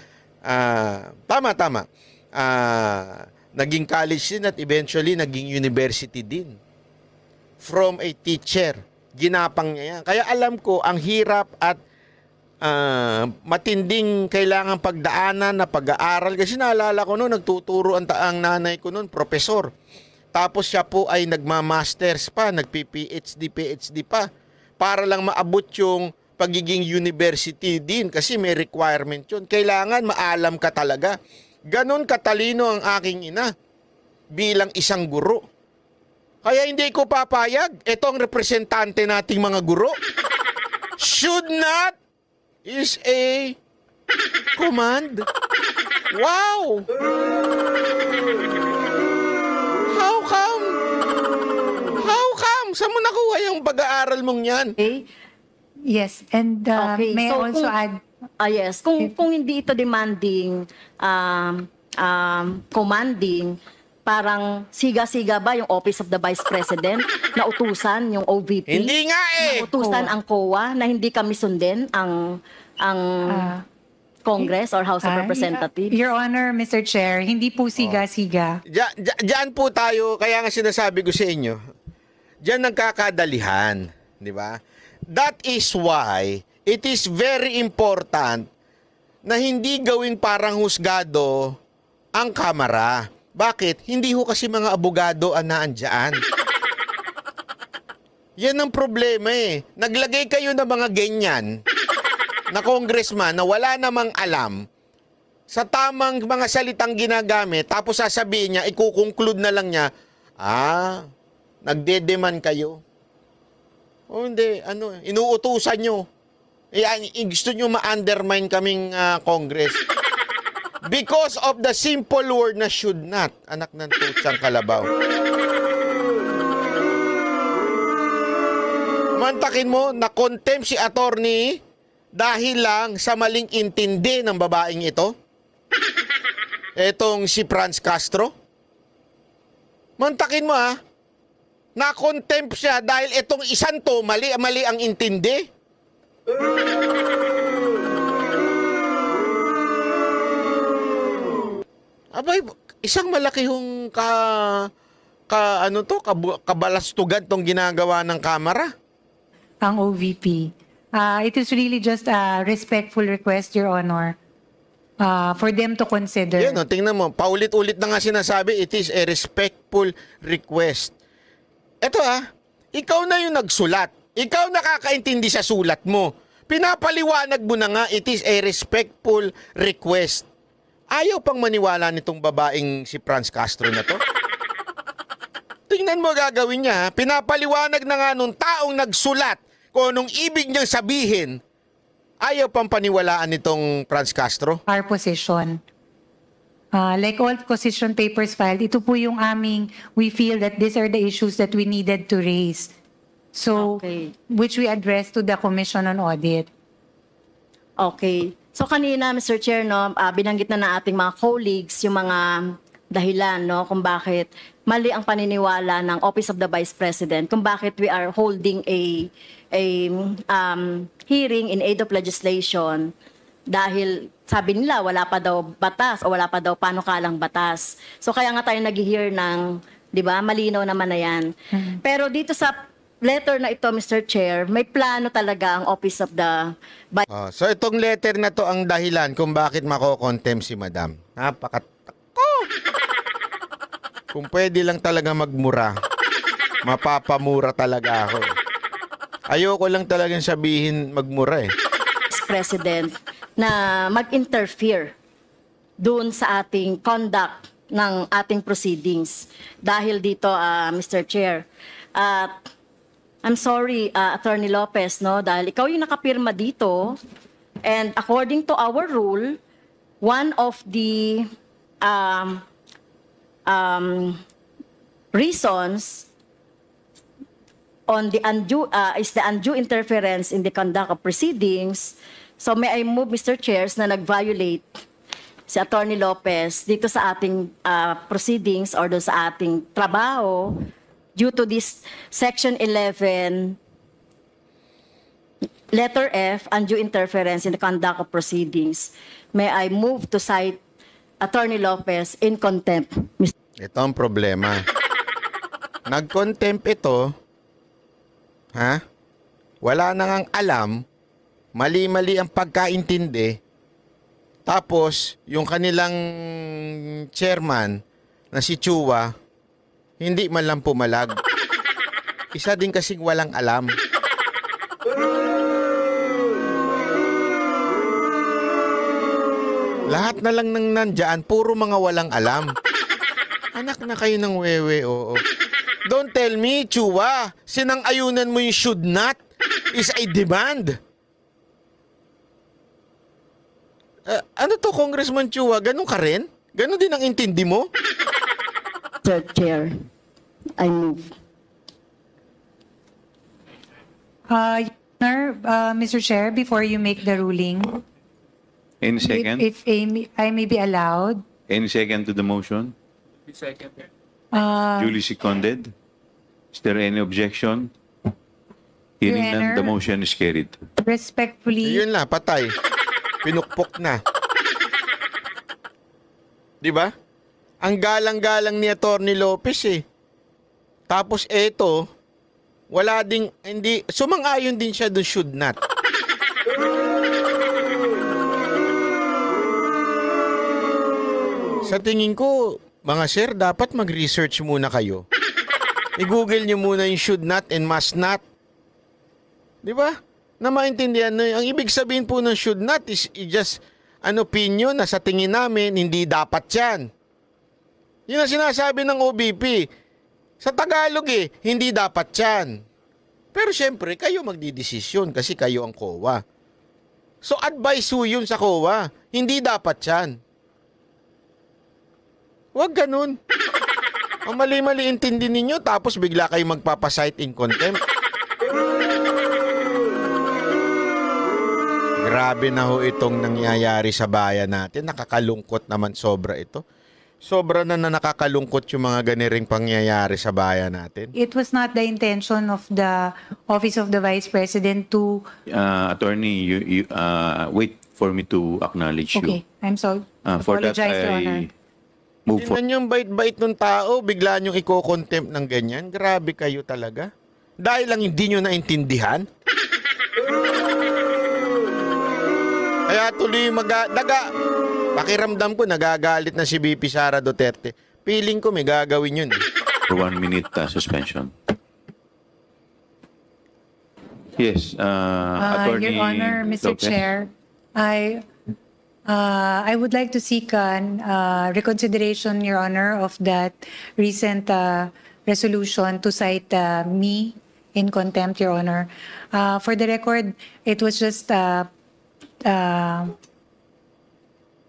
Naging college din at eventually naging university din. From a teacher, ginapang niya yan. Kaya alam ko ang hirap at matinding kailangan pagdaanan na pag-aaral. Kasi naalala ko noon, nagtuturo ang nanay ko noon, profesor. Tapos siya po ay nagma-masters pa, nagpi-PhD pa para lang maabot yung pagiging university din kasi may requirement yun. Kailangan maalam ka talaga. Ganon katalino ang aking ina bilang isang guro. Kaya hindi ko papayag. Ito ang representante nating mga guro. Should not is a command. Wow! How come? Saan mo nakuha yung pag-aaral mong yan? Okay. Yes, and may I also add? Yes, kung hindi ito demanding, commanding, parang siga-siga ba yung Office of the Vice President na utusan yung OVP? Hindi nga eh! Na utusan ang COA na hindi kami sundin ang Congress or House of Representatives? Your Honor, Mr. Chair, hindi po siga-siga. Diyan po tayo, kaya nga sinasabi ko sa inyo, diyan nagkakadalihan, di ba? That is why it is very important na hindi gawing parang husgado ang Kamara. Bakit? Hindi ho kasi mga abogado ang naandyan. Yan ang problema eh. Naglagay kayo ng mga ganyan na congressman na wala namang alam sa tamang mga salitang ginagamit, tapos sasabihin niya, ikukonclude na lang niya, nagdedeman kayo. O hindi, inuutusan nyo. Gusto nyo ma-undermine kaming Congress. Because of the simple word na should not. Anak ng tutsang kalabaw. Mantakin mo, na-contempt si attorney dahil lang sa maling intindi ng babaeng ito. Etong si Franz Castro. Mantakin mo na-contempt siya dahil itong isang to, mali ang intindi. Abay, isang malaki hong kabalastugan tong ginagawa ng Kamara. Ang OVP. It is really just a respectful request, Your Honor, for them to consider. Yan, tingnan mo, paulit-ulit na nga sinasabi, it is a respectful request. Eto ikaw na yung nagsulat. Ikaw nakakaintindi sa sulat mo. Pinapaliwanag mo na nga, it is a respectful request. Ayaw pang maniwala nitong babaeng si Franz Castro na to. Tingnan mo gagawin niya. Pinapaliwanag na nga nung taong nagsulat kung anong ibig niyang sabihin. Ayaw pang paniwalaan nitong Franz Castro. Our position. Like all position papers filed, ito po yung we feel that these are the issues that we needed to raise. So, which we addressed to the Commission on Audit. Okay. So kanina, Mr. Chair, binanggit na ating mga colleagues yung mga dahilan kung bakit mali ang paniniwala ng Office of the Vice President, kung bakit we are holding a hearing in aid of legislation dahil sabi nila wala pa daw batas o wala pa daw panukalang batas. So kaya nga tayo nag-hear ng, di ba, malinaw naman na yan. Pero dito sa letter na ito, Mr. Chair, may plano talaga ang Office of the Vice. So itong letter na to ang dahilan kung bakit mako-contempt si Madam. Napakatako. Kung pwede lang talaga magmura, mapapamura talaga ako. Ayoko lang talagang sabihin magmura President na mag-interfere doon sa ating conduct ng ating proceedings. Dahil dito, Mr. Chair, I'm sorry, Attorney Lopez, dahil ikaw yung nakapirma dito, and according to our rule, one of the reasons on the is the undue interference in the conduct of proceedings. So may I move, Mr. Chairs, na nag-violate si Attorney Lopez dito sa ating proceedings or doon sa ating trabaho due to this Section 11 letter F, undue interference in the conduct of proceedings. May I move to cite Attorney Lopez in contempt. Ito ang problema. Nag-contempt ito, ha? Wala na ngang alam, mali-mali ang pagkaintindi, tapos yung kanilang chairman na si Chua, hindi man lang pumalag. Isa din kasing walang alam. Lahat na lang nang nandyan, puro mga walang alam. Anak na kayo ng wewe, oo. Don't tell me, Chua, sinang-ayunan mo yung should not is a demand. Ano to, Congressman Chua? Ganun ka rin? Ganun din ang intindi mo? Sir Chair, I move. Mr. Chair, before you make the ruling, Any second? if I may be allowed, Any second to the motion? Second. Duly seconded. Is there any objection? Hearing Your none, the Honor. motion is carried. respectfully, Yun na, patay. Pinukpok na. Di ba? Ang galang-galang ni Attorney Lopez eh. Tapos eto, wala ding, hindi, sumang-ayon din siya doon should not. Sa tingin ko, mga sir, dapat mag-research muna kayo. I-google nyo muna yung should not and must not. Di ba? Na maintindihan na, ang ibig sabihin po ng should not is just an opinion na sa tingin namin, hindi dapat yan. Yun ang sinasabi ng OBP. Sa Tagalog hindi dapat yan. Pero syempre, kayo magdidesisyon kasi kayo ang COA. So advice ho yun sa COA. Hindi dapat yan. Huwag ganun. Ang mali-mali intindi ninyo tapos bigla kayo magpapasite in contempt. Grabe na ho itong nangyayari sa bayan natin. Nakakalungkot naman sobra ito. Sobra na nakakalungkot yung mga ganiring pangyayari sa bayan natin. it was not the intention of the Office of the Vice President to... Attorney, you wait for me to acknowledge Okay, you. I'm sorry. For that, Apologize, Your Honor. I move for. Tingnan yung bait-bait ng tao, bigla nyo i-contempt ng ganyan. Grabe kayo talaga. Dahil lang hindi nyo naintindihan. Kaya tuloy pakiramdam ko nagagalit na si BP Sara Duterte. Feeling ko may gagawin yun. For 1 minute suspension. Yes, Attorney Your Honor, Mr. Lopez. Chair, I would like to seek reconsideration, Your Honor, of that recent resolution to cite me in contempt, Your Honor. For the record, it was just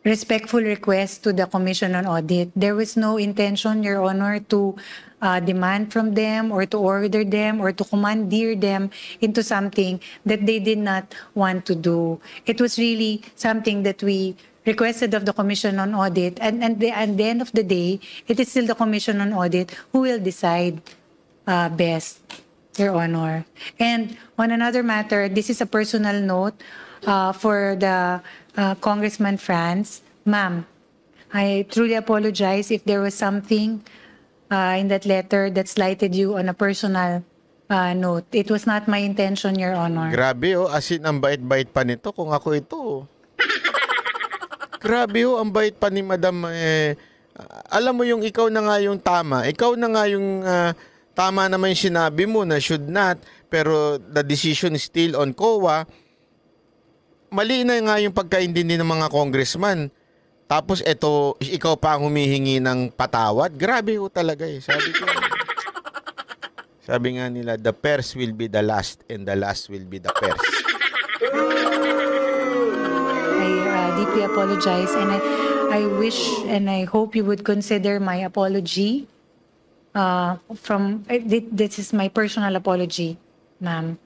respectful request to the Commission on Audit. There was no intention, Your Honor, to demand from them or to order them or to commandeer them into something that they did not want to do. It was really something that we requested of the Commission on Audit. And at the end of the day, it is still the Commission on Audit who will decide best, Your Honor. And on another matter, this is a personal note for the Congressman Franz. Ma'am, I truly apologize if there was something in that letter that slighted you on a personal note. It was not my intention, Your Honor. Grabe as in ang bait-bait pa nito kung ako ito. Grabe ang bait pa ni Madam. Alam mo yung ikaw na nga yung tama. Ikaw na nga yung tama naman yung sinabi mo na should not, pero the decision is still on COA. Mali na nga yung pagkaintindi ng mga congressman. Tapos eto, ikaw pa ang humihingi ng patawad. Grabe talaga Sabi nga nila, the first will be the last and the last will be the first. I deeply apologize and I wish and I hope you would consider my apology. This is my personal apology, ma'am.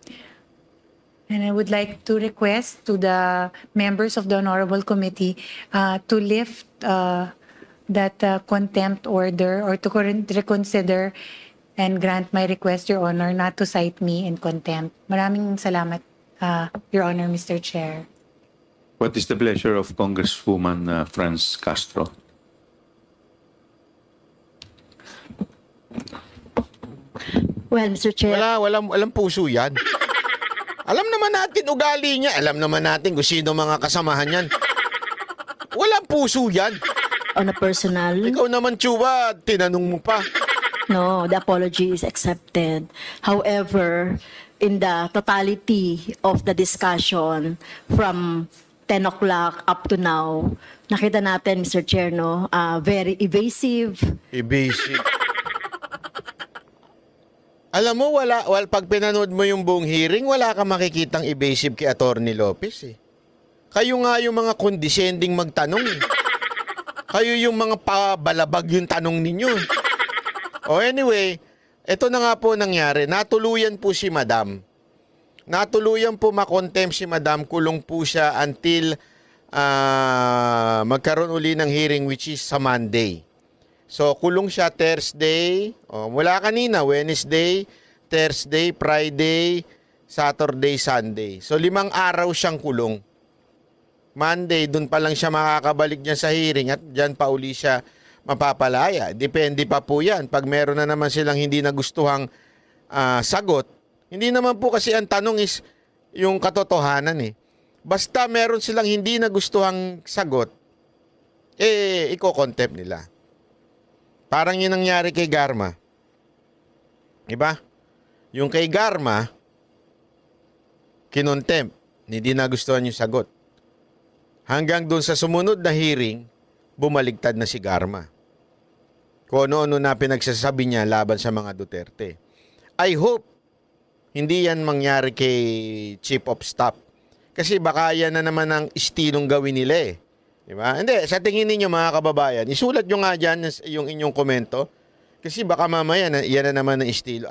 And I would like to request to the members of the Honorable Committee to lift that contempt order or to reconsider and grant my request, Your Honor, not to cite me in contempt. Maraming salamat, Your Honor, Mr. Chair. What is the pleasure of Congresswoman Franz Castro? Well, Mr. Chair. Walang puso yan. Alam naman natin ugali niya. Alam naman natin kung sino mga kasamahan yan. Walang puso yan. On a personal. Ikaw naman, Chuba, tinanong mo pa. No, the apology is accepted. However, in the totality of the discussion from 10 o'clock up to now, nakita natin, Mr. Chair, no, very evasive. Evasive. Alam mo, pag pinanood mo yung buong hearing, wala ka makikitang evasive kay Atty. Lopez eh. Kayo nga yung mga condescending magtanong eh. Kayo yung mga pabalabag yung tanong ninyo. O anyway, ito na nga po nangyari. Natuluyan po si Madam. Natuluyan po makontempt si Madam. Kulong po siya until magkaroon uli ng hearing which is sa Monday. So, kulong siya Thursday, mula kanina, Wednesday, Thursday, Friday, Saturday, Sunday. So, 5 araw siyang kulong. Monday, dun pa lang siya makakabalik niya sa hearing at dyan pa uli siya mapapalaya. Depende pa po yan. Pag meron na naman silang hindi nagustuhang sagot, hindi naman po kasi ang tanong is yung katotohanan eh. Basta meron silang hindi nagustuhang sagot, iko-contempt nila. Parang yun nangyari kay Garma. Diba? Yung kay Garma, kinontempt. Hindi nagustuhan yung sagot. Hanggang dun sa sumunod na hearing, bumaligtad na si Garma. Kung ano-ano na pinagsasabi niya laban sa mga Duterte. I hope hindi yan mangyari kay Chief of Staff. Kasi baka yan na naman ang istilong gawin nila eh. Diba? Hindi, sa tingin ninyo mga kababayan, isulat nyo nga dyan yung inyong komento. Kasi baka mamaya, yan na naman ang estilo.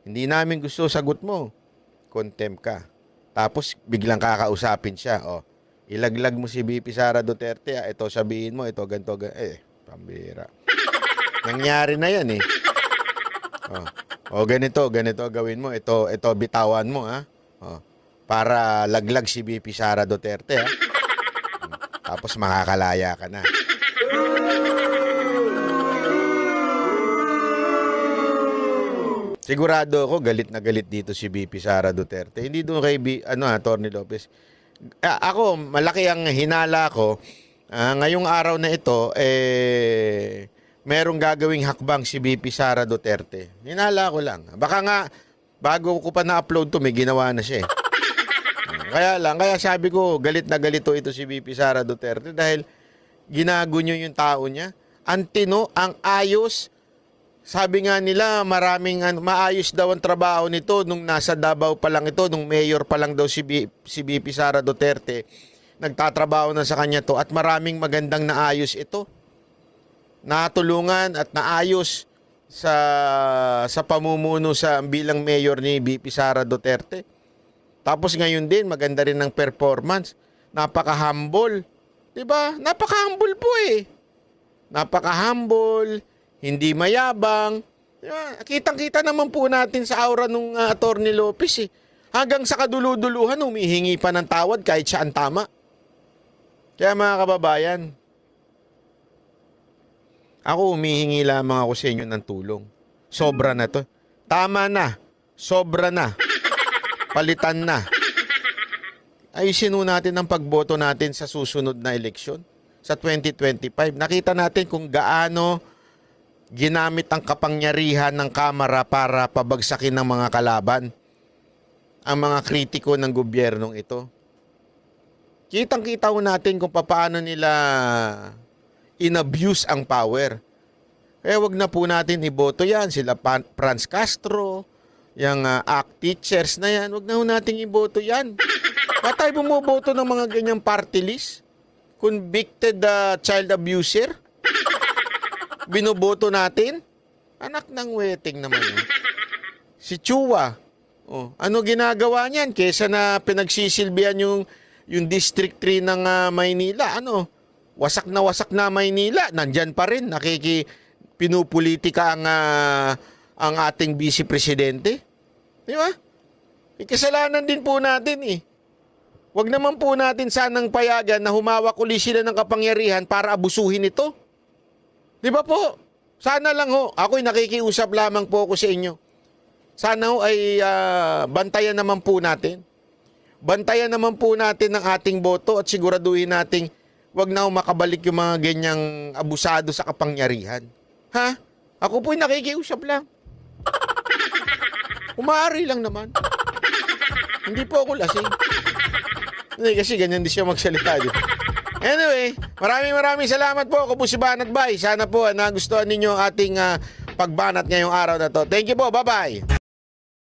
Hindi namin gusto sagot mo. Contempt ka. Tapos biglang kakausapin siya. Ilaglag mo si VP Sara Duterte. Ito sabihin mo, ito ganito. Pambira. Nangyari na yan eh. Ganito gawin mo. Ito bitawan mo ha. Para laglag si VP Sara Duterte ha. Tapos makakalaya ka na. Sigurado ako galit na galit dito si VP Sara Duterte. Hindi doon kay Atty. Lopez. Ako, malaki ang hinala ko. Ngayong araw na ito, merong gagawing hakbang si VP Sara Duterte. Hinala ko lang. Baka nga, bago ko pa na-upload to, may ginawa na siya eh. Kaya sabi ko, galit na galito ito si VP Sara Duterte dahil ginagunyo yung tao niya. Antino, ang ayos. Sabi nga nila, maayos daw ang trabaho nito nung nasa Davao pa lang ito, nung mayor pa lang daw si VP Sara Duterte. Nagtatrabaho na sa kanya to at maraming magandang naayos ito. Natulungan at naayos sa pamumuno sa bilang mayor ni VP Sara Duterte. Tapos ngayon din, maganda rin ng performance. Napaka-humble. Diba? Napaka-humble po eh. Napaka-humble, hindi mayabang. Diba? Kitang-kita naman po natin sa aura ng Atty. Lopez eh. Hanggang sa kaduluduluhan, humihingi pa ng tawad kahit siya ang tama. Kaya mga kababayan, ako humihingi lamang ako sa inyo ng tulong. Sobra na to. Tama na. Sobra na. Palitan na. Ayusin natin ang pagboto natin sa susunod na eleksyon. Sa 2025. Nakita natin kung gaano ginamit ang kapangyarihan ng Kamara para pabagsakin ng mga kalaban. Ang mga kritiko ng gobyernong ito. Kitang-kita natin kung paano nila inabuse ang power. Kaya wag na po natin iboto yan. Sila Franz Castro, yung ACT teachers na yan, wag na natin iboto yan. Ba't tayo bumoboto ng mga ganyang party list? Convicted child abuser? Binoboto natin? Anak ng weting naman. Si Chua. Oh, ano ginagawa niyan kesa na pinagsisilbihan yung District 3 ng Maynila? Ano? Wasak na Maynila. Nandyan pa rin. Pinupolitika ang ating vice presidente. Di ba? Kasalanan din po natin eh. Huwag naman po natin sanang payagan na humawak uli sila ng kapangyarihan para abusuhin ito. Di ba po? Sana lang ho. Ako'y nakikiusap lamang po ako sa inyo. Sana ho ay bantayan naman po natin. Bantayan naman po natin ang ating boto at siguraduhin nating wag na ho makabalik yung mga ganyang abusado sa kapangyarihan. Ha? Ako po'y nakikiusap lang. Umaari lang naman. Hindi po ako lasing. Hindi, kasi ganyan din siya magsalita. Anyway, maraming salamat po. Ako po si Banat Bay. Sana po nagustuhan ninyo ating pagbanat ngayong araw na to. Thank you po. Bye-bye.